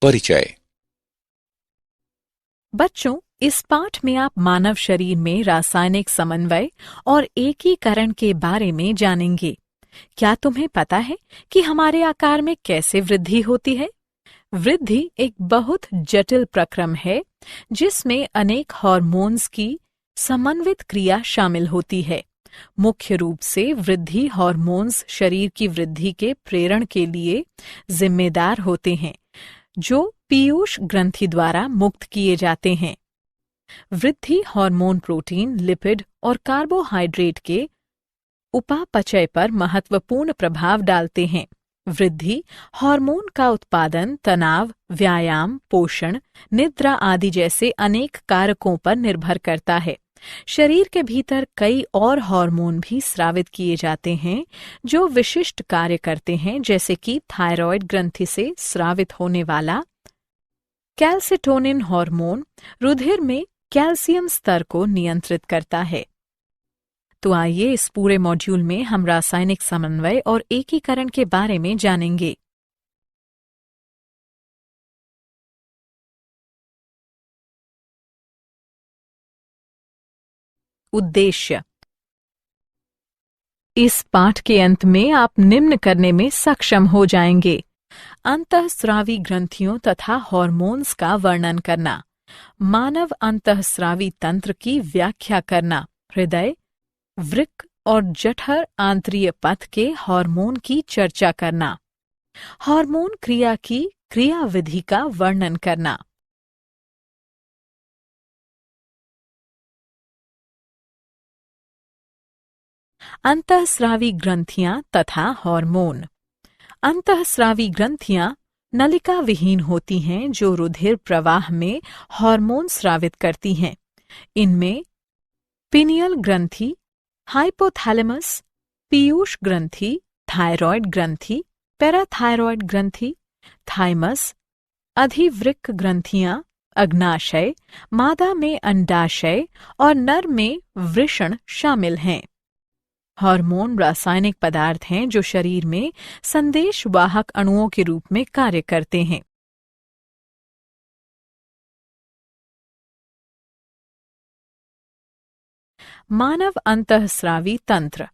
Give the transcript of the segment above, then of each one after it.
परिचय। बच्चों, इस पाठ में आप मानव शरीर में रासायनिक समन्वय और एकीकरण के बारे में जानेंगे। क्या तुम्हें पता है कि हमारे आकार में कैसे वृद्धि होती है? वृद्धि एक बहुत जटिल प्रक्रम है जिसमें अनेक हार्मोन्स की समन्वित क्रिया शामिल होती है। मुख्य रूप से वृद्धि हार्मोन्स शरीर की वृद्धि के प्रेरण के लिए जिम्मेदार होते हैं, जो पीयूष ग्रंथि द्वारा मुक्त किए जाते हैं। वृद्धि हार्मोन प्रोटीन, लिपिड और कार्बोहाइड्रेट के उपापचय पर महत्वपूर्ण प्रभाव डालते हैं। वृद्धि हार्मोन का उत्पादन तनाव, व्यायाम, पोषण, निद्रा आदि जैसे अनेक कारकों पर निर्भर करता है। शरीर के भीतर कई और हार्मोन भी स्रावित किए जाते हैं जो विशिष्ट कार्य करते हैं, जैसे कि थायराइड ग्रंथि से स्रावित होने वाला कैल्सिटोनिन हार्मोन रुधिर में कैल्शियम स्तर को नियंत्रित करता है। तो आइए इस पूरे मॉड्यूल में हम रासायनिक समन्वय और एकीकरण के बारे में जानेंगे। उद्देश्य। इस पाठ के अंत में आप निम्न करने में सक्षम हो जाएंगे: अंतःस्रावी ग्रंथियों तथा हार्मोन्स का वर्णन करना, मानव अंतःस्रावी तंत्र की व्याख्या करना, हृदय, वृक्क और जठर आंतरीय पथ के हार्मोन की चर्चा करना, हार्मोन क्रिया की क्रियाविधि का वर्णन करना। अंतःस्रावी ग्रंथियां तथा हार्मोन। अंतःस्रावी ग्रंथियां नलिका विहीन होती हैं जो रुधिर प्रवाह में हार्मोन स्रावित करती हैं। इनमें पिनियल ग्रंथि, हाइपोथैलेमस, पीयूष ग्रंथि, थायरॉयड ग्रंथि, पैराथायरॉयड ग्रंथि, थाइमस, अधिवृक्क ग्रंथियां, अग्नाशय, मादा में अंडाशय और नर में वृषण शामिल हैं। हार्मोन रासायनिक पदार्थ हैं जो शरीर में संदेशवाहक अणुओं के रूप में कार्य करते हैं। मानव अंतःस्रावी तंत्र।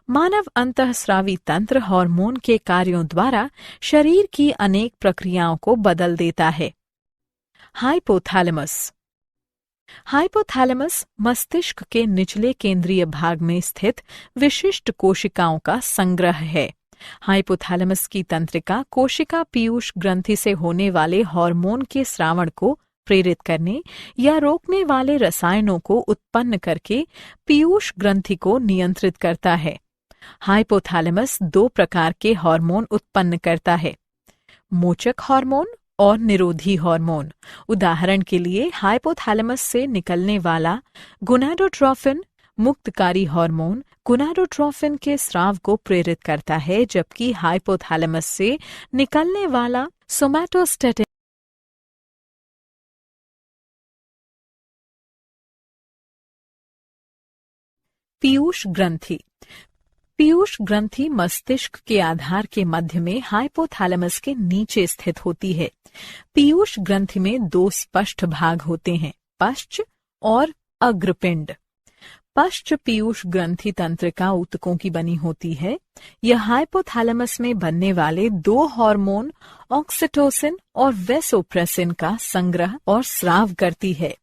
मानव अंतःस्रावी तंत्र हार्मोन के कार्यों द्वारा शरीर की अनेक प्रक्रियाओं को बदल देता है। हाइपोथैलेमस। हाइपोथैलेमस मस्तिष्क के निचले केंद्रीय भाग में स्थित विशिष्ट कोशिकाओं का संग्रह है। हाइपोथैलेमस की तंत्रिका कोशिका पीयूष ग्रंथि से होने वाले हार्मोन के स्रावण को प्रेरित करने या रोकने वाले रसायनों को उत्पन्न करके पीयूष ग्रंथि को नियंत्रित करता है। हाइपोथैलेमस दो प्रकार के हार्मोन उत्पन्न करता है: मोचक हार्मोन और निरोधी हार्मोन। उदाहरण के लिए हाइपोथैलेमस से निकलने वाला गोनाडोट्रोफिन मुक्तकारी हार्मोन गोनाडोट्रोफिन के स्राव को प्रेरित करता है, जबकि हाइपोथैलेमस से निकलने वाला सोमैटोस्टैटिन पीयूष ग्रंथि। पीयूष ग्रंथि मस्तिष्क के आधार के मध्य में हाइपोथैलेमस के नीचे स्थित होती है। पीयूष ग्रंथि में दो स्पष्ट भाग होते हैं: पश्च और अग्रपिंड। पश्च पीयूष ग्रंथि तंत्रिका ऊतकों की बनी होती है। यह हाइपोथैलेमस में बनने वाले दो हार्मोन ऑक्सीटोसिन और वेसोप्रेसिन का संग्रह और स्राव करती है।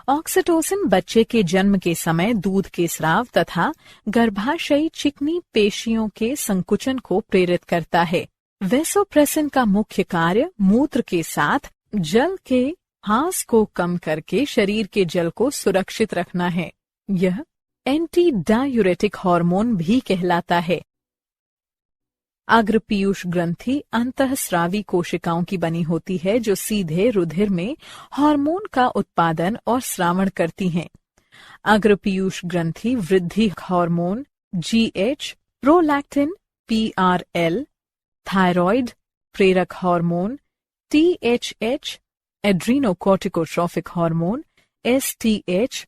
ऑक्सीटोसिन बच्चे के जन्म के समय दूध के स्राव तथा गर्भाशयी चिकनी पेशियों के संकुचन को प्रेरित करता है। वेसोप्रेसिन का मुख्य कार्य मूत्र के साथ जल के ह्रास को कम करके शरीर के जल को सुरक्षित रखना है। यह एंटी डायूरेटिक हार्मोन भी कहलाता है। अग्रपीयूष ग्रंथि अंतःस्रावी कोशिकाओं की बनी होती है जो सीधे रुधिर में हार्मोन का उत्पादन और स्रावण करती हैं। अग्रपीयूष ग्रंथि वृद्धि hormone GH, prolactin PRL, thyroid प्रेरक hormone THH, adrenocorticotrophic hormone STH,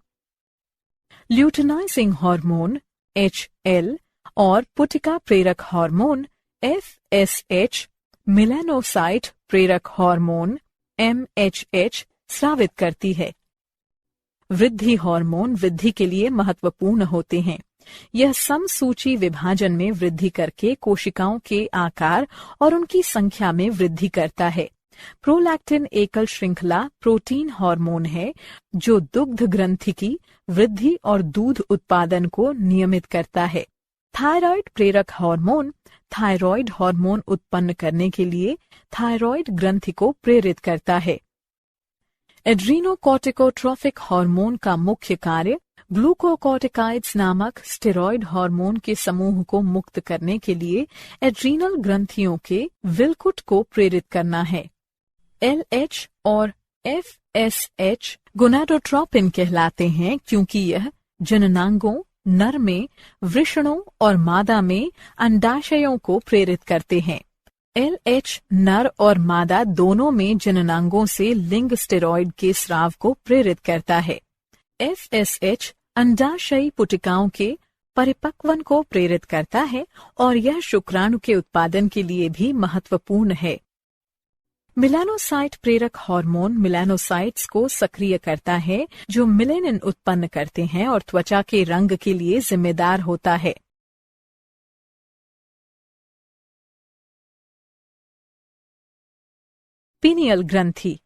luteinizing hormone HL और पुटिका प्रेरक हार्मोन FSH मेलानोसाइट प्रेरक हार्मोन MHH स्रावित करती है। वृद्धि हार्मोन वृद्धि के लिए महत्वपूर्ण होते हैं। यह समसूची विभाजन में वृद्धि करके कोशिकाओं के आकार और उनकी संख्या में वृद्धि करता है। प्रोलैक्टिन एकल श्रृंखला प्रोटीन हार्मोन है जो दुग्ध ग्रंथि की वृद्धि और दूध उत्पादन को नियमित करता है। थायराइड प्रेरक हार्मोन थायराइड हार्मोन उत्पन्न करने के लिए थायराइड ग्रंथि को प्रेरित करता है। एड्रीनोकॉर्टिकोट्रोफिक हार्मोन का मुख्य कार्य ग्लूकोकॉर्टिकाइड्स नामक स्टेरॉयड हार्मोन के समूह को मुक्त करने के लिए एड्रीनल ग्रंथियों के विलकुट को प्रेरित करना है। LH और FSH गोनाडोट्रोपिन कहलाते हैं क्योंकि यह जननांगों, नर में वृषणों और मादा में अंडाशयों को प्रेरित करते हैं। LH नर और मादा दोनों में जननांगों से लिंग स्टेरॉयड के स्राव को प्रेरित करता है। FSH अंडाशयी पुटिकाओं के परिपक्वन को प्रेरित करता है और यह शुक्राणु के उत्पादन के लिए भी महत्वपूर्ण है। मेलानोसाइट प्रेरक हार्मोन मेलानोसाइट्स को सक्रिय करता है जो मेलेनिन उत्पन्न करते हैं और त्वचा के रंग के लिए जिम्मेदार होता है। पीनियल ग्रंथि।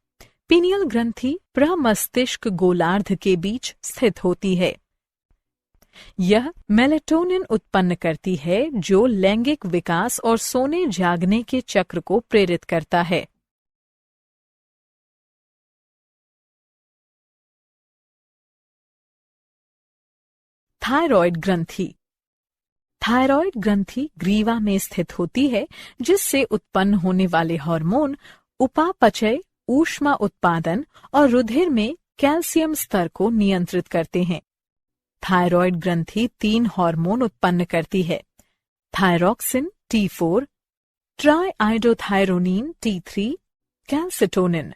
पीनियल ग्रंथि प्रमस्तिष्क गोलार्ध के बीच स्थित होती है। यह मेलेटोनिन उत्पन्न करती है जो लैंगिक विकास और सोने जागने के चक्र को प्रेरित करता है। थायराइड ग्रंथि। थायराइड ग्रंथि ग्रीवा में स्थित होती है जिससे उत्पन्न होने वाले हार्मोन उपापचय, ऊष्मा उत्पादन और रुधिर में कैल्शियम स्तर को नियंत्रित करते हैं। थायराइड ग्रंथि 3 हार्मोन उत्पन्न करती है। Thyroxine T4, ट्राइआइडोथायरोनिन T3, calcitonin.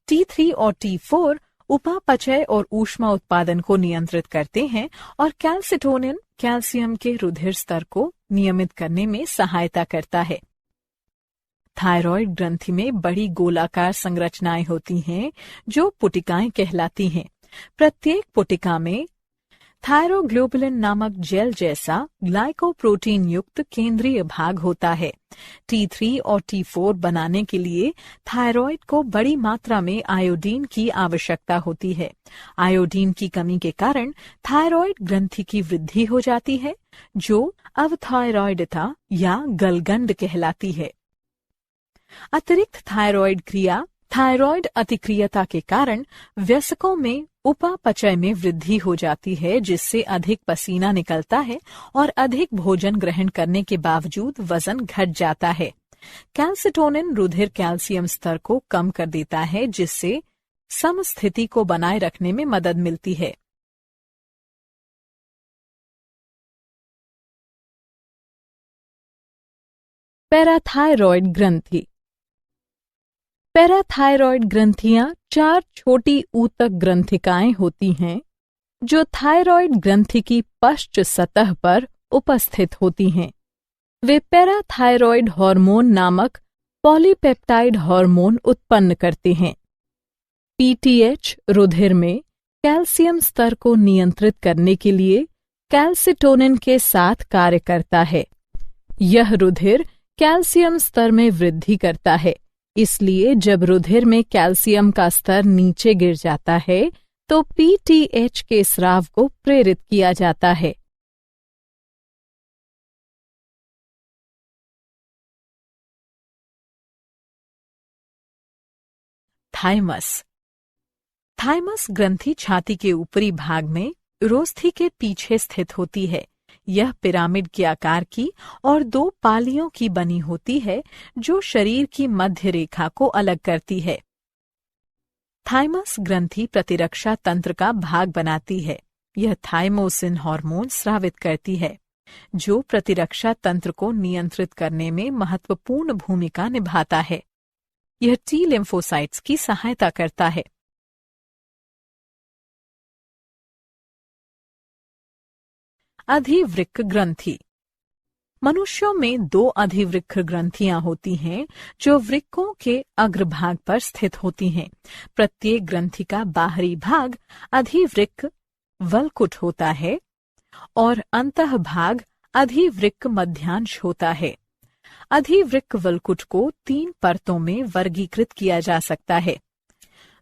T3 और T4 उपापचय और ऊष्मा उत्पादन को नियंत्रित करते हैं और कैल्सिटोनिन कैल्शियम के रुधिर स्तर को नियमित करने में सहायता करता है। थायराइड ग्रंथि में बड़ी गोलाकार संरचनाएं होती हैं जो पुटिकाएं कहलाती हैं। प्रत्येक पुटिका में थायरोग्लोबुलिन नामक जेल जैसा ग्लाइकोप्रोटीन युक्त केंद्रीय भाग होता है। T3 और T4 बनाने के लिए थायराइड को बड़ी मात्रा में आयोडीन की आवश्यकता होती है। आयोडीन की कमी के कारण थायराइड ग्रंथि की वृद्धि हो जाती है जो अवथायरॉयडिता या गलगंड कहलाती है। अतिरिक्त थायराइड क्रिया थायराइड अतिक्रियता के कारण वयस्कों में उपापचय में वृद्धि हो जाती है जिससे अधिक पसीना निकलता है और अधिक भोजन ग्रहण करने के बावजूद वजन घट जाता है। कैल्सिटोनिन रुधिर कैल्शियम स्तर को कम कर देता है जिससे समस्थिति को बनाए रखने में मदद मिलती है। पैराथायरॉयड ग्रंथि। पैराथायरॉयड ग्रंथियां 4 छोटी ऊतक ग्रंथिकाएं होती हैं जो थायरॉयड ग्रंथि की पश्च सतह पर उपस्थित होती हैं। वे पैराथायरॉयड हार्मोन नामक पॉलीपेप्टाइड हार्मोन उत्पन्न करते हैं। PTH रुधिर में कैल्शियम स्तर को नियंत्रित करने के लिए कैल्सिटोनिन के साथ कार्य करता है। यह रुधिर कैल्शियम स्तर में वृद्धि करता है, इसलिए जब रुधिर में कैल्शियम का स्तर नीचे गिर जाता है तो PTH के स्राव को प्रेरित किया जाता है। थाइमस। थाइमस ग्रंथि छाती के ऊपरी भाग में उरोस्थि के पीछे स्थित होती है। यह पिरामिड के आकार की और 2 पालियों की बनी होती है जो शरीर की मध्य रेखा को अलग करती है। थाइमस ग्रंथि प्रतिरक्षा तंत्र का भाग बनाती है। यह थाइमोसिन हार्मोन स्रावित करती है जो प्रतिरक्षा तंत्र को नियंत्रित करने में महत्वपूर्ण भूमिका निभाता है। यह T लिम्फोसाइट्स की सहायता करता है। अधिवृक्क ग्रंथि। मनुष्यों में 2 अधिवृक्क ग्रंथियां होती हैं जो वृक्कों के अग्रभाग पर स्थित होती हैं। प्रत्येक ग्रंथि का बाहरी भाग अधिवृक्क वल्कुट होता है और अंतः भाग अधिवृक्क मध्यांश होता है। अधिवृक्क वल्कुट को 3 परतों में वर्गीकृत किया जा सकता है।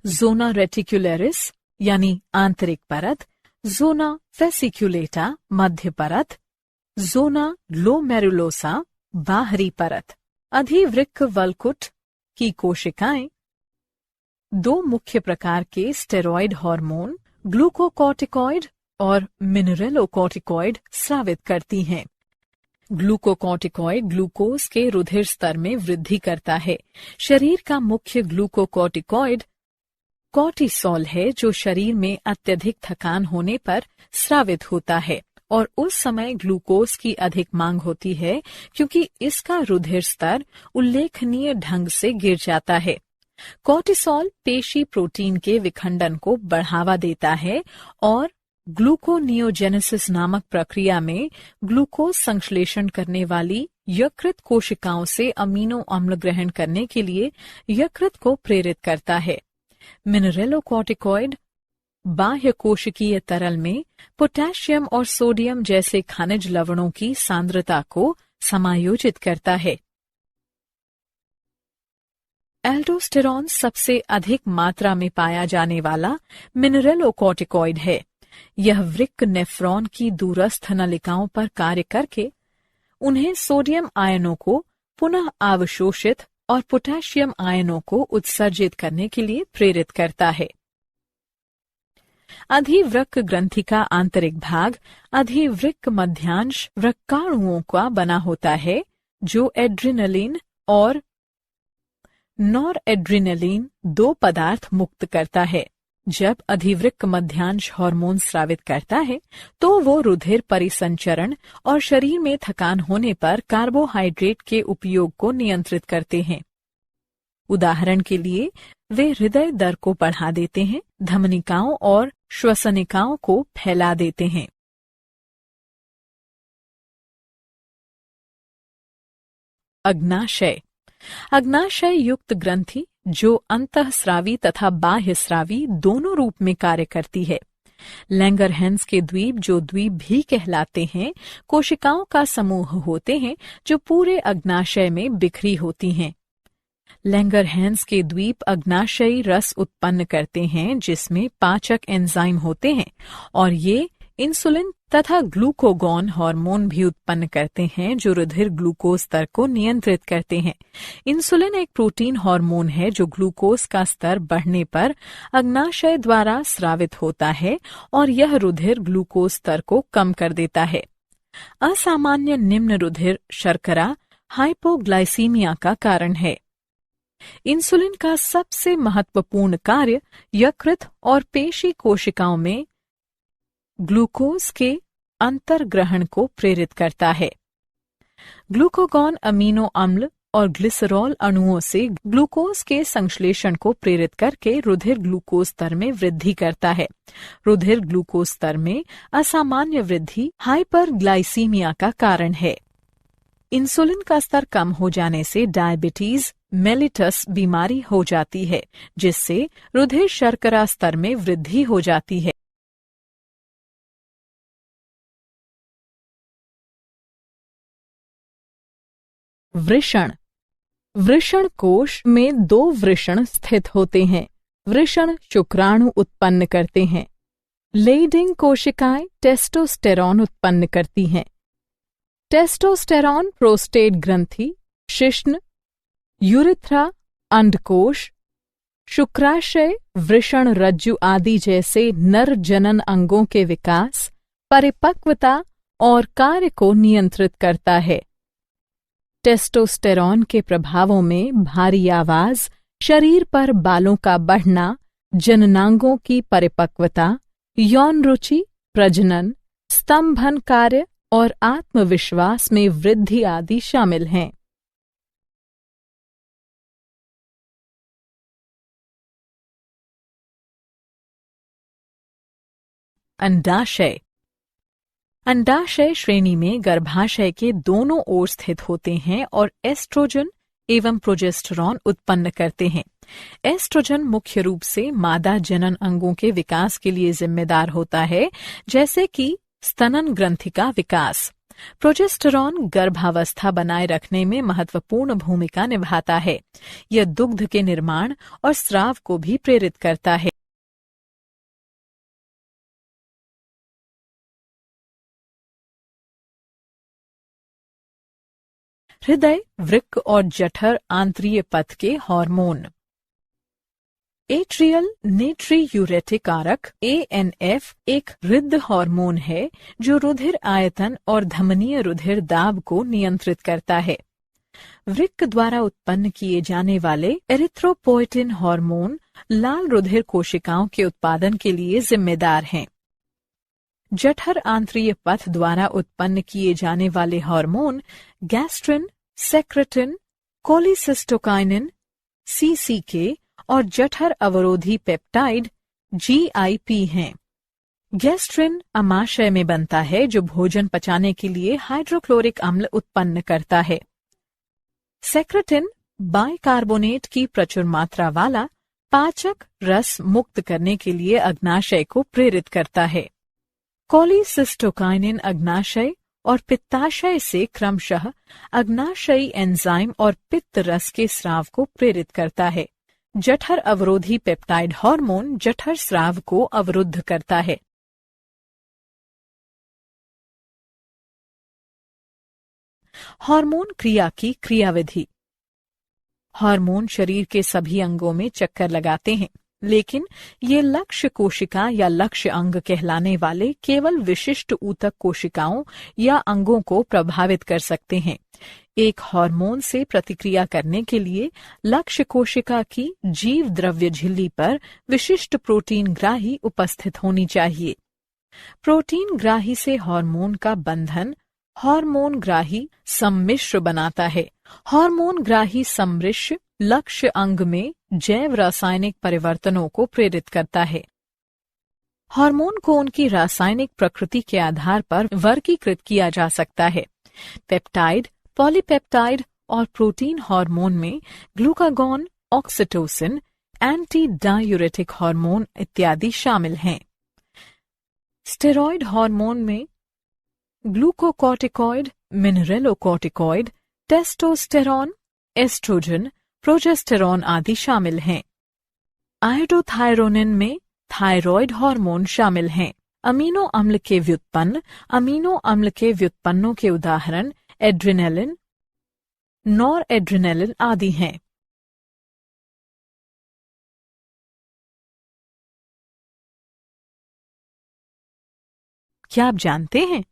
जोना रेटिकुलरिस यानी आंतरिक परत, जोना वेसिकुलेटा मध्य परत, जोना ग्लोमेरुलोसा बाहरी परत। अधिवृक्क वल्कुट की कोशिकाएं 2 मुख्य प्रकार के स्टेरॉयड हार्मोन ग्लूकोकॉर्टिकॉइड और मिनरेलोकॉर्टिकॉइड स्रावित करती हैं। ग्लूकोकॉर्टिकॉइड ग्लूकोज के रुधिर स्तर में वृद्धि करता है। शरीर का मुख्य ग्लूकोकॉर्टिकॉइड कॉर्टिसोल है जो शरीर में अत्यधिक थकान होने पर स्रावित होता है और उस समय ग्लूकोज की अधिक मांग होती है क्योंकि इसका रुधिर स्तर उल्लेखनीय ढंग से गिर जाता है। कॉर्टिसोल पेशी प्रोटीन के विखंडन को बढ़ावा देता है और ग्लूकोनियोजेनेसिस नामक प्रक्रिया में ग्लूकोज संश्लेषण करने वाली यकृत कोशिकाओं से अमीनो अम्ल ग्रहण करने के लिए यकृत को प्रेरित करता है। मिनरेलोकॉर्टिकॉइड बाह्य कोशिकीय तरल में पोटेशियम और सोडियम जैसे खनिज लवणों की सांद्रता को समायोजित करता है। एल्डोस्टेरॉन सबसे अधिक मात्रा में पाया जाने वाला मिनरेलोकॉर्टिकॉइड है। यह वृक्क नेफ्रॉन की दूरस्थ नलिकाओं पर कार्य करके उन्हें सोडियम आयनों को पुनः अवशोषित और पोटेशियम आयनों को उत्सर्जित करने के लिए प्रेरित करता है। अधिवृक्क ग्रंथि का आंतरिक भाग अधिवृक्क मध्यांश वृक्काणुओं का बना होता है जो एड्रिनलिन और नॉर एड्रिनलिन 2 पदार्थ मुक्त करता है। जब अधिवृक्क मध्यांश हार्मोन स्रावित करता है तो वो रुधिर परिसंचरण और शरीर में थकान होने पर कार्बोहाइड्रेट के उपयोग को नियंत्रित करते हैं। उदाहरण के लिए वे हृदय दर को बढ़ा देते हैं, धमनिकाओं और श्वसनिकाओं को फैला देते हैं। अग्नाशय अग्नाशय युक्त ग्रंथि जो अंतःस्रावी तथा बाह्यस्रावी दोनों रूप में कार्य करती है। लैंगरहैंस के द्वीप जो द्वीप भी कहलाते हैं कोशिकाओं का समूह होते हैं जो पूरे अग्नाशय में बिखरी होती हैं। लैंगरहैंस के द्वीप अग्नाशयी रस उत्पन्न करते हैं जिसमें पाचक एंजाइम होते हैं और ये इंसुलिन तथा ग्लूकोगॉन हार्मोन भी उत्पन्न करते हैं जो रुधिर ग्लूकोज स्तर को नियंत्रित करते हैं। इंसुलिन एक प्रोटीन हार्मोन है जो ग्लूकोज का स्तर बढ़ने पर अग्नाशय द्वारा स्रावित होता है और यह रुधिर ग्लूकोज स्तर को कम कर देता है। असामान्य निम्न रुधिर शर्करा हाइपोग्लाइसीमिया का कारण है। इंसुलिन का सबसे महत्वपूर्ण कार्य यकृत और पेशी कोशिकाओं में ग्लूकोज के अंतर्ग्रहण को प्रेरित करता है। ग्लूकोगॉन अमीनो अम्ल और ग्लिसरॉल अणुओं से ग्लूकोज के संश्लेषण को प्रेरित करके रुधिर ग्लूकोज स्तर में वृद्धि करता है। रुधिर ग्लूकोज स्तर में असामान्य वृद्धि हाइपरग्लाइसीमिया का कारण है। इंसुलिन का स्तर कम हो जाने से डायबिटीज मेलिटस बीमारी हो जाती है जिससे रुधिर शर्करा स्तर में वृद्धि हो जाती है। वृषण वृषण कोश में 2 वृषण स्थित होते हैं। वृषण शुक्राणु उत्पन्न करते हैं। लेइडिंग कोशिकाएं टेस्टोस्टेरॉन उत्पन्न करती हैं। टेस्टोस्टेरॉन प्रोस्टेट ग्रंथि, शिश्न, यूरिथ्रा, अंडकोश, शुक्राशय, वृषण रज्जु आदि जैसे नर जनन अंगों के विकास, परिपक्वता और कार्य को नियंत्रित करता है। टेस्टोस्टेरॉन के प्रभावों में भारी आवाज, शरीर पर बालों का बढ़ना, जननांगों की परिपक्वता, यौन रुचि, प्रजनन, स्तंभन कार्य और आत्मविश्वास में वृद्धि आदि शामिल हैं। अंडाशय अंडाशय श्रेणी में गर्भाशय के दोनों ओर स्थित होते हैं और एस्ट्रोजन एवं प्रोजेस्टेरॉन उत्पन्न करते हैं। एस्ट्रोजन मुख्य रूप से मादा जनन अंगों के विकास के लिए जिम्मेदार होता है, जैसे कि स्तनन ग्रंथि का विकास। प्रोजेस्टेरॉन गर्भावस्था बनाए रखने में महत्वपूर्ण भूमिका निभाता है। यह दुग्ध के निर्माण और स्राव को भी प्रेरित करता है। हृदय, वृक्क और जठर आंत्रीय पथ के हार्मोन। एट्रियल नेट्रियूरेटिक कारक ANF एक हृद हार्मोन है जो रुधिर आयतन और धमनीय रुधिर दाब को नियंत्रित करता है। वृक्क द्वारा उत्पन्न किए जाने वाले एरिथ्रोपोएटिन हार्मोन लाल रुधिर कोशिकाओं के उत्पादन के लिए जिम्मेदार हैं। जठर आंत्रीय पथ द्वारा उत्पन्न किए जाने वाले hormone gastrin, secretin, cholecystokinin, CCK और जठर अवरोधी पेप्टाइड GIP हैं। गैस्ट्रिन अमाशय में बनता है जो भोजन पचाने के लिए हाइड्रोक्लोरिक अम्ल उत्पन्न करता है। सेक्रेटिन बाइकार्बोनेट की प्रचुर मात्रा वाला पाचक रस मुक्त करने के लिए अग्नाशय को प्रेरित करता है। कोलिसिस्टोकाइनिन अग्नाशय और पित्ताशय से क्रमशः अग्नाशयी एंजाइम और पित्त रस के स्राव को प्रेरित करता है। जठर अवरोधी पेप्टाइड हार्मोन जठर स्राव को अवरुद्ध करता है। हार्मोन क्रिया की क्रियाविधि। हार्मोन शरीर के सभी अंगों में चक्कर लगाते हैं, लेकिन ये लक्ष्य कोशिका या लक्ष्य अंग कहलाने वाले केवल विशिष्ट ऊतक कोशिकाओं या अंगों को प्रभावित कर सकते हैं। एक हार्मोन से प्रतिक्रिया करने के लिए लक्ष्य कोशिका की जीव द्रव्य झिल्ली पर विशिष्ट प्रोटीन ग्राही उपस्थित होनी चाहिए। प्रोटीन ग्राही से हार्मोन का बंधन हार्मोन ग्राही सम्मिश्र बनाता है। हार्मोन ग्राही सम्मिश्र लक्ष्य अंग में जैव रासायनिक परिवर्तनों को प्रेरित करता है। हार्मोन को उनकी रासायनिक प्रकृति के आधार पर वर्गीकृत किया जा सकता है। पेप्टाइड, पॉलीपेप्टाइड और प्रोटीन हार्मोन में glucagon, oxytocin, anti diuretic hormone इत्यादि शामिल हैं। स्टेरॉयड हार्मोन में ग्लूकोकॉर्टिकॉइड, मिनरेलोकॉर्टिकॉइड, टेस्टोस्टेरॉन, एस्ट्रोजन, प्रोजेस्टेरॉन आदि शामिल हैं। आयोडोथायरोनिन में थायरॉयड हार्मोन शामिल हैं। अमीनो अम्ल के व्युत्पन्न। अमीनो अम्ल के व्युत्पन्नों के उदाहरण एड्रिनेलिन, नॉर एड्रिनेलिन आदि हैं। क्या आप जानते हैं?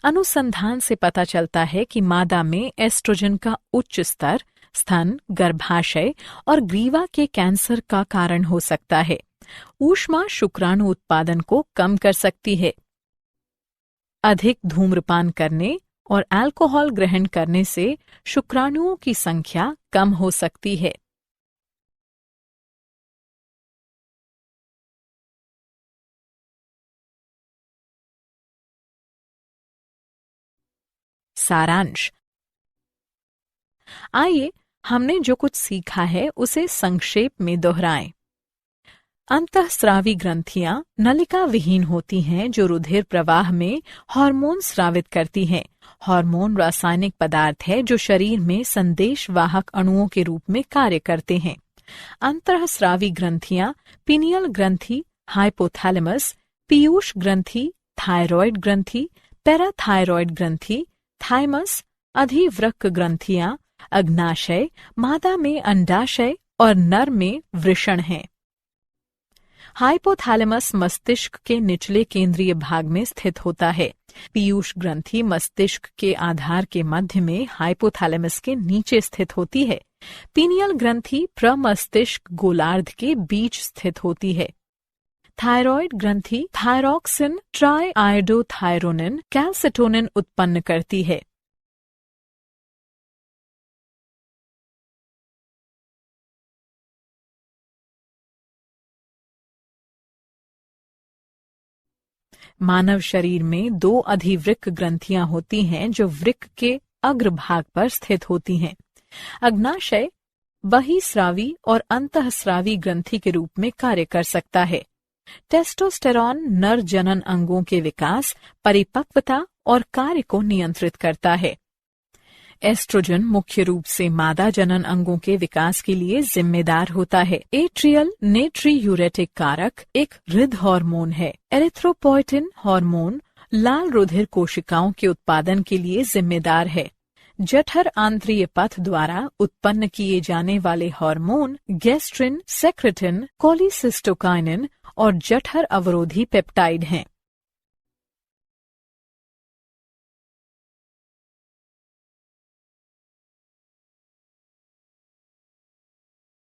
अनुसंधान से पता चलता है कि मादा में एस्ट्रोजन का उच्च स्तर स्तन, गर्भाशय और ग्रीवा के कैंसर का कारण हो सकता है। ऊष्मा शुक्राणु उत्पादन को कम कर सकती है। अधिक धूम्रपान करने और अल्कोहल ग्रहण करने से शुक्राणुओं की संख्या कम हो सकती है। सारांश। आइए हमने जो कुछ सीखा है उसे संक्षेप में दोहराएं। अंतःस्रावी ग्रंथियां नलिका विहीन होती हैं जो रुधिर प्रवाह में हार्मोन स्रावित करती हैं। हार्मोन रासायनिक पदार्थ है जो शरीर में संदेशवाहक अणुओं के रूप में कार्य करते हैं। अंतःस्रावी ग्रंथियां पिनियल ग्रंथि, हाइपोथैलेमस, पीयूष ग्रंथि, थायरॉयड ग्रंथि, पैराथायरॉयड ग्रंथि, थाइमस, अधिवृक्क ग्रंथियां, अग्नाशय, मादा में अंडाशय और नर में वृषण हैं। हाइपोथैलेमस मस्तिष्क के निचले केंद्रीय भाग में स्थित होता है। पीयूष ग्रंथि मस्तिष्क के आधार के मध्य में हाइपोथैलेमस के नीचे स्थित होती है। पीनियल ग्रंथि प्रमस्तिष्क गोलार्ध के बीच स्थित होती है। थायरॉयड ग्रंथि थायरॉक्सिन, ट्राई आयोडोथायरोनिन, कैल्सिटोनिन उत्पन्न करती है। मानव शरीर में 2 अधिवृक्क ग्रंथियां होती हैं जो वृक्क के अग्रभाग पर स्थित होती हैं। अग्नाशय बहिस्रावी और अंतःस्रावी ग्रंथि के रूप में कार्य कर सकता है। टेस्टोस्टेरॉन नर जनन अंगों के विकास, परिपक्वता और कार्य को नियंत्रित करता है। एस्ट्रोजन मुख्य रूप से मादा जनन अंगों के विकास के लिए जिम्मेदार होता है। एट्रियल नेट्रीयूरेटिक कारक एक हृद हार्मोन है। एरिथ्रोपोइटिन हार्मोन लाल रुधिर कोशिकाओं के उत्पादन के लिए जिम्मेदार है। जठर आंत्रीय पथ द्वारा उत्पन्न किए जाने वाले हार्मोन गैस्ट्रिन, सेक्रेटिन, कोलिसिस्टोकाइनिन और जठर अवरोधी पेप्टाइड हैं।